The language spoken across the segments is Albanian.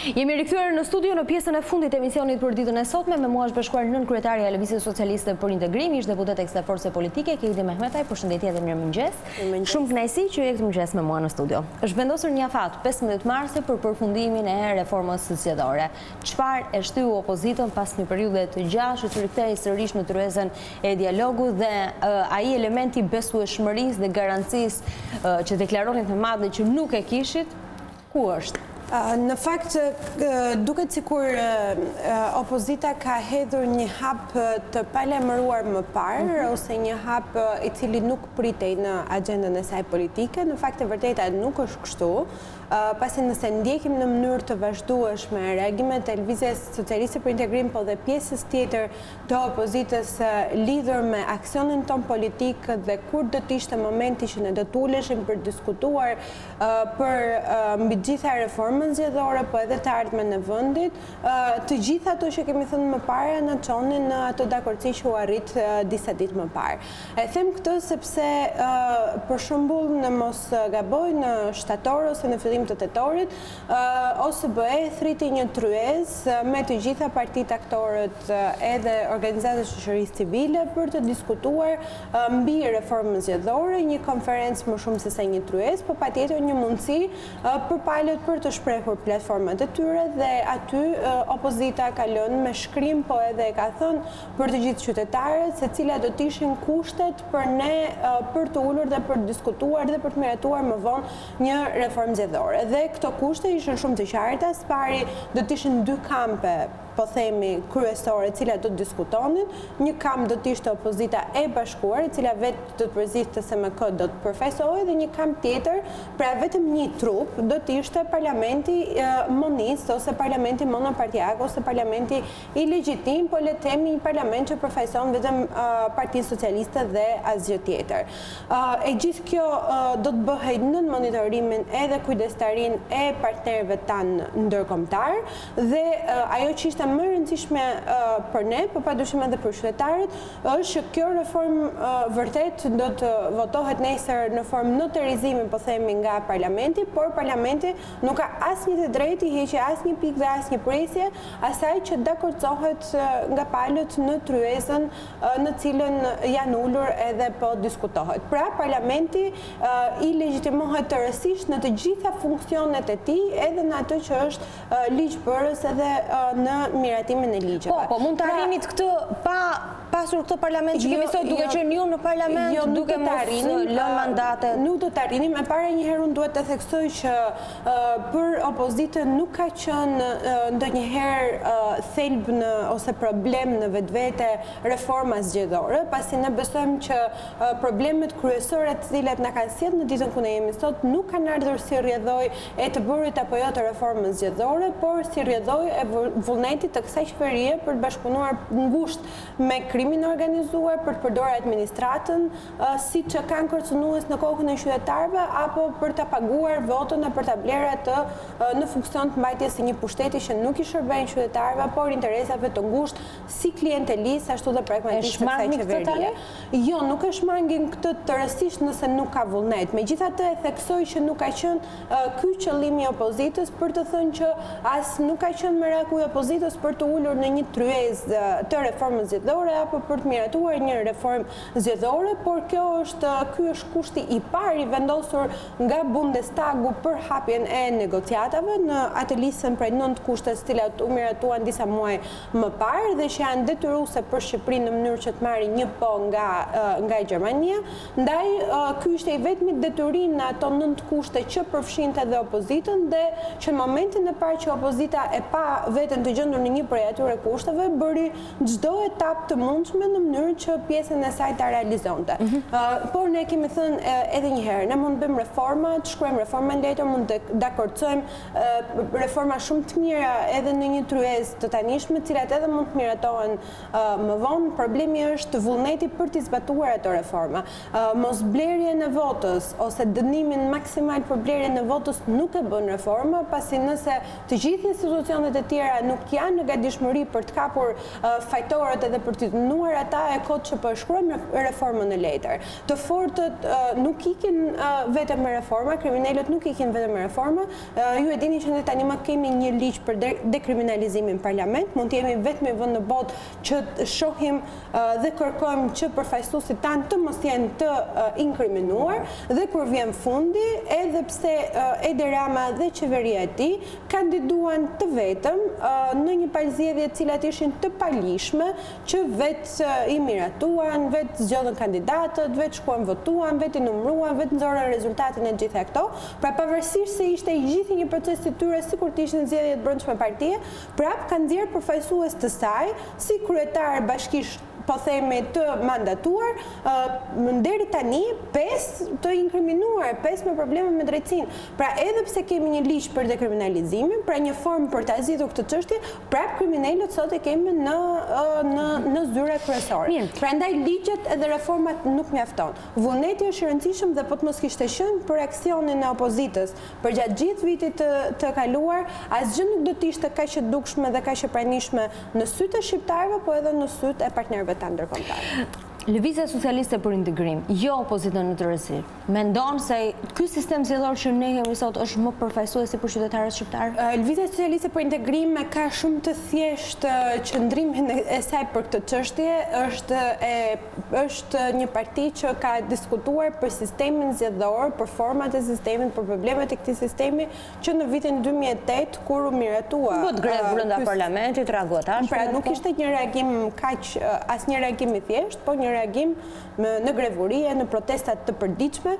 Jemi rikthyer në studio në pjesën e fundit të emisionit për ditën e sotme. Me mua është bashkuar nën kryetaria e Lëvizjes Socialiste për Integrim, ish deputet e kësaj force politike, Kedi Mehmetaj. Përshëndetje dhe mirëmëngjes. Shumë kënaqësi që je këtu mëngjes me mua në studio. Është vendosur një afat 15 marsi për përfundimin e reformës zgjedhore. Çfarë e shtyu opozitën pas një periudhe të gjatë që rikthehej sërish në tryezën e dialogut dhe ai elementi besueshmërisë dhe garancisë që deklaronin të madhe që nuk e kishit, ku është? Në fakt, duket sikur opozita ka hedhur një hap të palajmëruar më parë, ose një hap i cili nuk pritej në agendën e saj politike. Në fakt, e vërteta nuk është kështu. Pasi nëse ndjekim në mënyrë të vazhdueshme reagimet e Lëvizjes Socialiste për Integrim, po dhe pjesës tjetër të opozitës lidhur me aksionin ton politik dhe kur do të ishte momenti që ne do të uleshim për diskutuar për mbi gjitha reformën zgjedhore, po edhe të ardhmen e vendit, të gjitha ato që kemi thënë më parë në çonin në ato dakordsi që u arrit disa ditë më parë. E them këtë sepse për shembull në mos gaboj në shtator ose në fillim të tetorit, OSBE thriti një tryezë me të gjitha partitë aktorët edhe organizatat shoqërisë civile për të diskutuar mbi reformën zgjedhore, një konferencë më shumë se sa një tryezë, por patjetër një mundësi për palët për të shprehur platformat e tyre dhe aty opozita ka lënë me shkrim, po edhe ka thënë për të gjithë qytetarët se cilat do të ishin kushtet për ne për të ulur dhe për të diskutuar dhe për të miratuar më vonë një reformë zgjedhore. Dhe këto kushte ishin shumë të qarta. Së pari do të ishin dy kampe, po themi, kryesore, cilat do të diskutonin. Një kamp do të ishte opozita e bashkuar, e cila vetë do të përziste SMK do të përfaqësohej, dhe një kamp tjetër, pra vetëm një trup, do të ishte parlamenti monist ose parlamenti monopartiak ose parlamenti i legjitim, po le të themi një parlament që përfaqëson vetëm Partinë Socialiste dhe asgjë tjetër. E gjithë kjo do të bëhej nën monitorimin edhe kujdestarin e partnerëve tanë ndërkombëtar, dhe ajo që ishte më rëndësishme për ne, por padyshim edhe për qytetarët, është që kjo reformë vërtet do të votohet nesër në formë notarizimi, po themi, nga parlamenti, por parlamenti nuk ka asnjë të drejtë i heqë asnjë pikë dhe asnjë presje asaj që dakordsohet nga palët në tryezën në cilën janë ulur edhe po diskutohet. Pra, parlamenti i legjitimohet tërësisht në të gjitha funksionet e tij, edhe në atë që është ligjbërës edhe në miratimin e ligjeve. Po mund të arrinit këtë pa pasur këtë parlament që kemi sot, duke qenë ju në parlament, duke mos lënë mandatet. Nuk do të arrinim. E para një herë unë duhet të theksoj që për opozitën nuk ka qenë ndonjëherë thelb ose problem në vetvete reforma zgjedhore, pasi ne besojmë që problemet kryesore të cilat na kanë sjellë në ditën ku ne jemi sot nuk kanë ardhur si rrjedhoj e të bërit apo jo të reformës zgjedhore, por si rrjedhoj e vullnetit të kësaj qeverie për të bashkëpunuar ngushtë me krimin organizuar, për të përdorur administratën si që kanë kërcënues në kokën e qytetarëve, apo për të paguar votën e për ta blerë atë në funksion të mbajtjes së një pushteti që nuk i shërben qytetarëve, por interesave të ngushtë si klientelistë ashtu dhe pragmatistë të kësaj qeverie. Jo, nuk e shmangin këtë tërësisht nëse nuk ka vullnet. Megjithatë e theksoj që nuk ka qenë ky qëllimi i opozitës, për të thënë që as nuk ka qenë meraku i opozitës për të ulur në një tryezë të reformës zgjedhore apo për të miratuar një reformë zgjedhore, por ky është kushti i parë i vendosur nga Bundestagu për hapjen e negociatave në atë listën prej 9 kushteve të cilat u miratuan disa muaj më parë dhe që janë detyruese për Shqipërinë në mënyrë që të marrë një po nga Gjermania. Ndaj ky ishte i vetmi detyrim në ato 9 kushte që përfshinte edhe opozitën, dhe që në momentin e parë që opozita e pa veten të gjendur në një prej atyre kushteve, bëri çdo etapë të mundshme në mënyrë që pjesën e saj ta realizonte. Por ne kemi thënë edhe një herë, ne mund të bëjmë reforma, të shkruajmë reforma në letër, mund të dakordcojmë reforma shumë të mira edhe në një tryezë të tanishme, të cilat edhe mund të miratohen më vonë. Problemi është vullneti për të zbatuar ato reforma. Mos blerjen e votës ose dënimin maksimal për blerjen e votës nuk e bën reforma, pasi nëse të gjithë institucionet e tjera nuk janë në gatishmëri për të kapur fajtorët edhe për të pranuar ata e kod që përshkruajmë reformën e letër. Të fortët nuk ikin vetëm me reforma, kriminalët nuk ikin vetëm me reforma. Ju e dini që ne tani më kemi një ligj për dekriminalizimin në parlament, mund të jemi vetëm i vend në botë që shohim dhe kërkojmë që përfaqësuesit tanë të mos jenë të inkriminuar, dhe kur vjen fundi, edhe pse Edi Rama dhe qeveria e tij kandiduan të vetëm në një palëzjedhje të cilat ishin të palishme, që vetë i miratuan, vetë zgjodhen kandidatët, vetë shkuan votuan, vetë i numëruan, vetë nxorën rezultatin e gjitha këto. Pra pavarësisht se ishte i gjithë një proces i tyre sikur të ishin zgjedhje të brendshme partie, prap kanë nxjerrë përfaqësues të saj si kryetar bashkish, po themi, të mandatuar, deri tani 5 të inkriminuar, 5 me probleme me drejtësinë. Pra edhe pse kemi një ligj për dekriminalizimin, pra një formë për ta zgjidhur këtë çështje, prap kriminalët sot e kemi në zyra kryesore. Prandaj ligjet edhe reformat nuk mjafton. Vullneti është i rëndësishëm dhe po të mos kishte qenë për aksionin e opozitës përgjatë gjithë vitit të kaluar, asgjë nuk do të ishte kaq e dukshme dhe kaq e pranishme në sytë e shqiptarëve, po edhe në sytë e partnerëve të ndërkombëtar. Lëvizja Socialiste për Integrim, jo opozitën në tërësi, mendon se ky sistem zgjedhor që ne kemi sot është më përfaqësues për qytetarët shqiptar? Lëvizja Socialiste për Integrim ka shumë të thjeshtë qëndrimin e saj për këtë çështje, është një parti që ka diskutuar për sistemin zgjedhor, për format e sistemit, për problemet e këtij sistemi, që në vitin 2008 kur u miratua bëhet grevë brenda parlamentit, reaguatash. Pra nuk ishte një reagim kaq, asnjë reagim i thjeshtë, po një reagim në grevurie, në protestat të përditshme.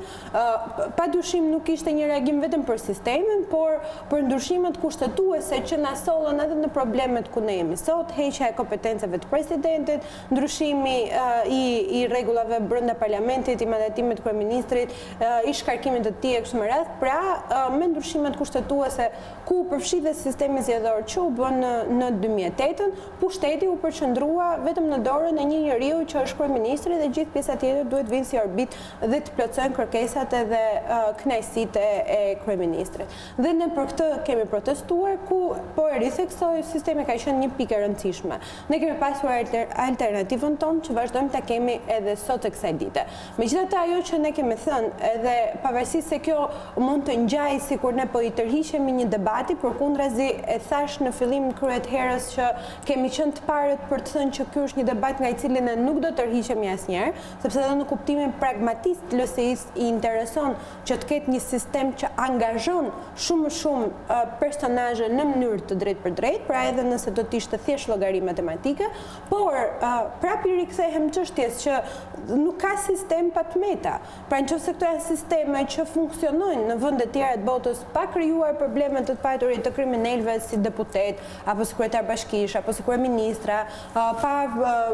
Padyshim nuk ishte një reagim vetëm për sistemin, por për ndryshimet kushtetuese që na sollën edhe në problemet ku ne jemi sot, heqja e kompetencave të presidentit, ndryshimi i rregullave brenda parlamentit, i mandatimit të kryeministrit, i shkarkimit të tij e kështu me radhë. Pra, me ndryshimet kushtetuese ku përfshihet sistemi zgjedhor që u bën në 2008-ën, pushteti u përqendrua vetëm në dorën e një njeriu që është kryeministri, dhe gjithë pjesa tjetër duhet vinë si orbit dhe të plotësojnë kërkesat edhe kënaqësitë e kryeministrit. Dhe ne për këtë kemi protestuar, ku po e ritheksoj, sistemi ka qenë një pikë e rëndësishme. Ne kemi pasur alternativën tonë që vazhdojmë ta kemi edhe sot të kësaj dite. Megjithatë, ajo që ne kemi thënë, edhe pavarësisht se kjo mund të ngjajë sikur ne po i tërhiqemi një debati, përkundrazi e thash në fillim kryet herës që kemi qenë të parët për të thënë që ky është një debat nga i cili ne nuk do të tërhiqemi asnjëherë, sepse edhe në kuptimin pragmatist LSI-s i intereson që të ketë një sistem që angazhon shumë personazhe në mënyrë të drejtë për drejtë, pra edhe nëse do të ishte thjesht llogari matematike, por prapë i rikthehem çështjes që nuk ka sistem pa tmeta. Pra nëse këto janë sisteme që funksionojnë në vende të tjera të botës pa krijuar probleme të paturit të kriminalëve si deputet, apo si kryetar bashkish, apo si kryeministra, pa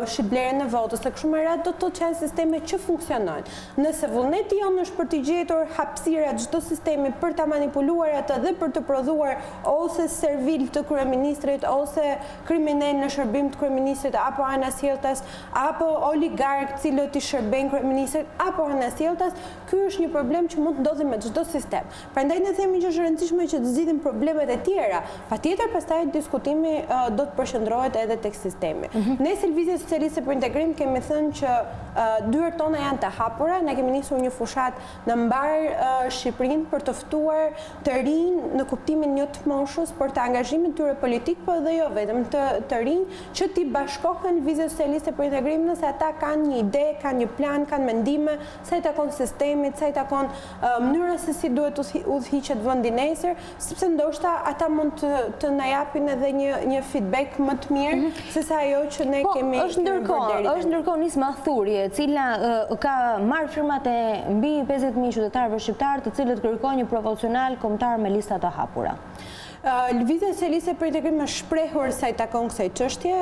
shitblerjen e votës, të kështu me radhë, do të thotë që janë sisteme që funksionojnë. Nëse vullneti jonë është për të gjetur hapësira çdo sistemi për ta manipuluar atë dhe për të prodhuar ose servil të kryeministrit, ose kriminal në shërbim të kryeministrit, apo anasjelltas, apo oligark cilët i shërbejnë kryeministrit, apo anasjelltas, ky është një problem që mund të ndodhi me çdo sistem. Prandaj ne themi që është e rëndësishme që të zgjidhim problemet e tjera. Patjetër pastaj diskutimi do të përqendrohet edhe tek sistemi. Ne si Lëvizja Socialiste për Integrim kemi thënë që dyert tona janë të hapura, ne kemi nisur një fushat në mbar Shqipërinë për të ftuar të rinj në kuptimin një të moshës për të angazhimin tyre politik, po dhe jo vetëm të rinj që t'i bashkohen Lëvizja Socialiste për Integrim nëse ata kanë një ide, kanë një plan, kanë mendime sa i takon sistemit, sa i takon mënyrës se si duhet udhëhiqet vendi nesër, sepse ndoshta ata mund të na japin edhe një feedback më të mirë se sa ajo që ne kemi. Është ndërkohë Nisma Thurje, e cila ka marrë firmat e mbi 50.000 qytetarëve shqiptar, të cilët kërkojnë një proporcional kombëtar me lista të hapura. Lëvizja Socialiste për Integrim është shprehur sa i takon kësaj çështje,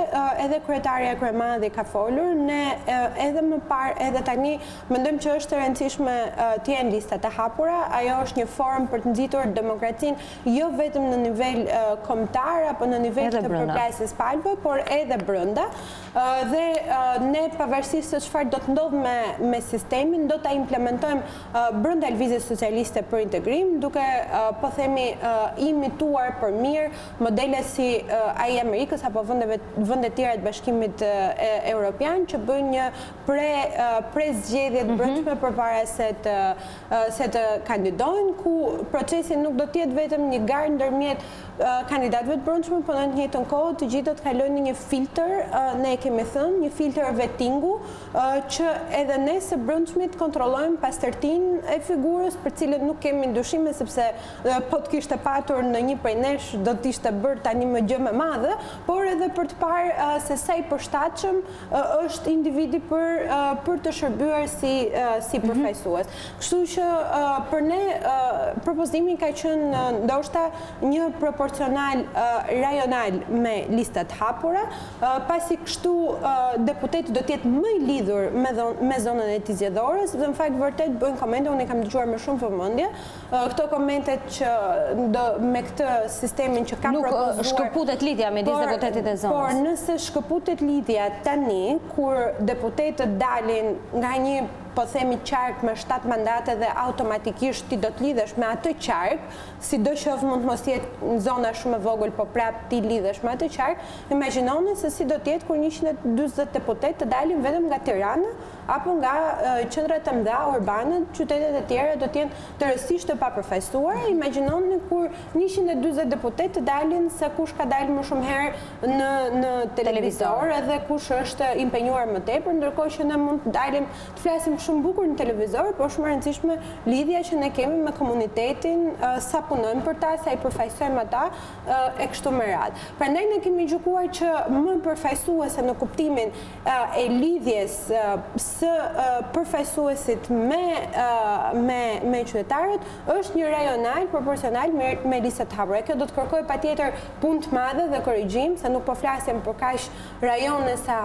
edhe kryetaria Kryemadhi ka folur, ne edhe më parë edhe tani mendojmë që është e rëndësishme të jenë lista të hapura, ajo është një formë për të nxitur demokracinë jo vetëm në nivel kombëtar apo në nivel të përplasjes palëve, por edhe brenda. Dhe ne pavarësisht se çfarë do të ndodhë me sistemin, do ta implementojmë brenda Lëvizjes Socialiste për Integrim, duke po themi imituar zgjeruar për mirë, modele si ai Amerikës apo vende tjera të Bashkimit Evropian që bëjnë një pre-zgjedhje të brendshme përpara se të kandidojnë, ku procesi nuk do të jetë vetëm një garë ndërmjet kandidatëve të brendshëm, por në të njëjtën kohë të gjithë do të kalojnë një filtr, ne e kemi thënë, një filtr vetingu që edhe ne së brendshmit kontrollojmë pastërtinë e figurës, për cilën nuk kemi ndyshime sepse po të kishte patur në një prej nesh do të ishte bërë tani më gjë më madhe, por edhe për të parë se sa i përshtatshëm është individi për të shërbyer si përfaqësues. Kështu që për ne propozimi ka qenë ndoshta një proporcional rajonal me listat hapura, pasi kështu deputeti do të jetë më i lidhur me zonën e tij zgjedhore, sepse në fakt vërtet bëjnë komente, unë kam dëgjuar me shumë vëmendje, këto komentet që me këtë sistemin që ka propozuar. Nuk shkëputet lidhja midis deputetit e zonës. Por nëse shkëputet lidhja tani, kur deputetët dalin nga një po themi qark me 7 mandate dhe automatikisht ti do të lidhesh me atë qark, sidoqoftë mund të mos jetë në zona shumë e vogël, po prap ti lidhesh me atë qark, imagjinoni se si do të jetë kur 140 deputet të dalin vetëm nga Tirana apo nga qendrat e mëdha urbane, qytetet e tjera do të jenë tërësisht të papërfaqësuara. Imagjinoni kur 140 deputet të dalin se kush ka dalë më shumë herë në televizor edhe kush është impenjuar më tepër, ndërkohë që ne mund të dalim të flasim shumë bukur në televizor, por shumë e rëndësishme lidhja që ne kemi me komunitetin, sa punojmë për ta, sa i përfaqësojmë ata e kështu me radhë. Prandaj ne kemi gjykuar që më përfaqësuese në kuptimin e lidhjes së përfaqësuesit me qytetarët është një rajonal proporcional me listat hapura. Kjo do të kërkojë patjetër punë të madhe dhe korrigjim, se nuk po flasim për kaq rajone sa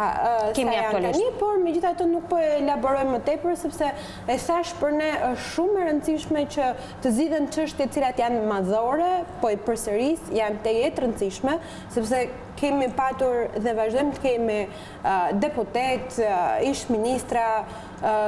janë tani, por megjithatë nuk po elaborojmë më tepër, sepse e thash për ne është shumë e rëndësishme që të zgjidhen çështje të cilat janë madhore, po i përsëris janë të jetë rëndësishme, sepse kemi patur dhe vazhdojmë të kemi deputet, ish ministra,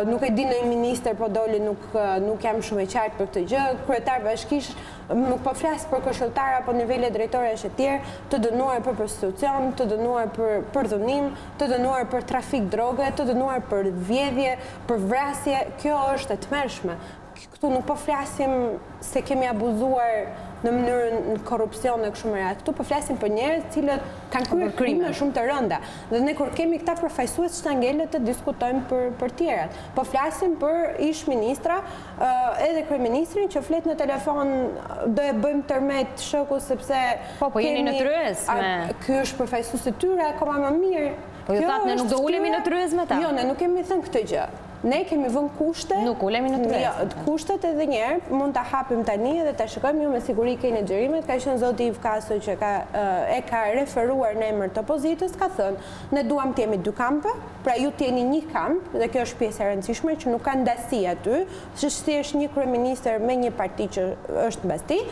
nuk e di ndonjë ministër po doli, nuk jam shumë e qartë për këtë gjë, kryetar bashkish, nuk po flas për këshilltar apo nivele drejtoresh e tjerë, të dënuar për prostitucion, të dënuar për dhunim, të dënuar për trafik droge, të dënuar për vjedhje, për vrasje. Kjo është e tmerrshme. Këtu nuk po flasim se kemi abuzuar në mënyrën korrupsion e kështu me radhë. Këtu po flasim për njerëz të cilët kanë kryer krime shumë të rënda. Dhe ne kur kemi këta përfaqësues shtangele të diskutojmë për tjerat. Po flasim për ish ministra, edhe kryeministrin që flet në telefon, do e bëjmë tërmet shoku sepse po jeni në tryez me ky është përfaqësues i tyre, akoma më mirë. Po ju thatë ne nuk do ulemi në tryez me ta. Jo, ne nuk kemi thënë këtë gjë. Ne kemi vënë kushte. Nuk ulemi në tryez. Kushtet edhe njerë mund ta hapim tani dhe ta shikojmë, ju me siguri keni xhirimet, ka qenë zoti Iv Kaso që e ka referuar në emër të opozitës, ka thënë, ne duam të jemi 2 kampe, pra ju të jeni 1 kamp, dhe kjo është pjesë e rëndësishme që nuk ka ndasi aty, që thjesht një kryeministër me një parti që është mbas tij.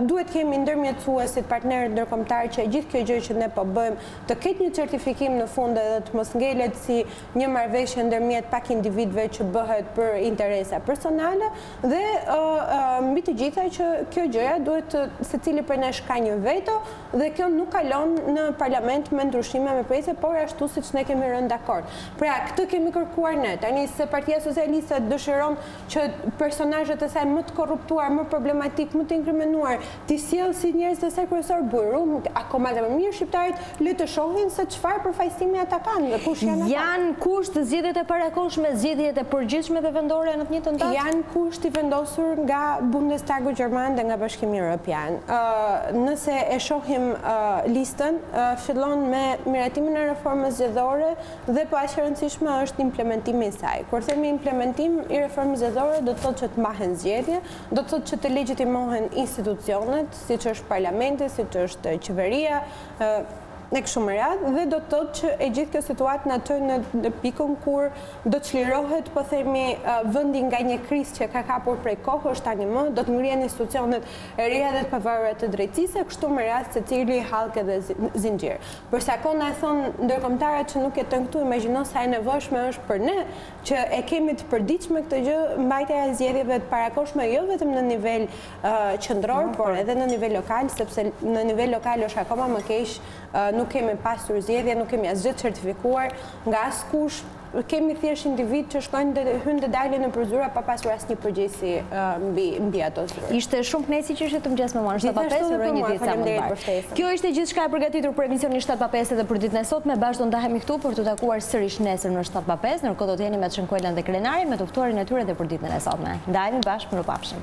Duhet kemi ndërmjetësuesit, partnerët ndërkombëtar që gjithë kjo gjë që ne po bëjmë të ketë një certifikim në fund dhe të mos ngelet si një marrëveshje ndërmjet pak individëve që bëhet për interesa personale dhe mbi të gjitha që kjo gjëja duhet secili prej nesh ka një veto dhe kjo nuk kalon në parlament me ndryshime me prejse, por ashtu siç ne kemi rënë dakord. Pra, këtë kemi kërkuar ne. Tani se Partia Socialiste dëshiron që personazhet e saj më të korruptuar, më problematik, më të inkrimenuar ti sjell si njerëz të saj kryesor bujrum, akoma dhe më mirë shqiptarit le të shohin se çfarë përfaqësimi ata kanë dhe kush janë ata. Janë kusht zgjedhjet e parakohshme, zgjedhjet e përgjithshme dhe vendore në të njëjtën datë? Janë kusht i vendosur nga Bundestagu Gjerman dhe nga Bashkimi Evropian. Nëse e shohim listën, fillon me miratimin e reformës zgjedhore dhe po aq e rëndësishme është implementimi i saj. Kur themi implementim i reformës zgjedhore, do të thotë që të mbahen zgjedhje, do të thotë që të legjitimohen institucionet, siç është parlamenti, siç është qeveria, në kështu me radhë dhe do të thotë që e gjithë kjo situatë na çon në pikën kur do të çlirohet, po themi, vendi nga një krizë që ka kapur prej kohësh tani më, do të ngrihen institucionet e reja dhe të pavarura të drejtësisë, kështu me radhë secili hallkë dhe zinxhir. Për sa kohë na thon ndërkombëtarët që nuk jetojnë këtu, imagjino sa e nevojshme është për ne që e kemi të përditshme këtë gjë, mbajtja e zgjedhjeve të parakoshme jo vetëm në nivel qendror, por edhe në nivel lokal, sepse në nivel lokal është akoma më keq, nuk kemi pasur zgjedhje, nuk kemi asgjë certifikuar nga askush. Kemi thjesht individ që shkojnë dhe hynë dhe dalin në përzura pa pasur asnjë përgjegjësi mbi ato zyrë. Ishte shumë kënaqësi që ishte të mëngjes me mua në 7:05, uroj një ditë sa më të mbar. Kjo ishte gjithçka e përgatitur për emisionin 7:05 edhe për ditën e sotme. Bashkë do ndahemi këtu për të takuar sërish nesër në 7:05, ndërkohë do të jeni me Çenkuelën dhe Krenarin me të ftuarin e tyre edhe për ditën e sotme. Ndajemi bashkë, mirupafshim.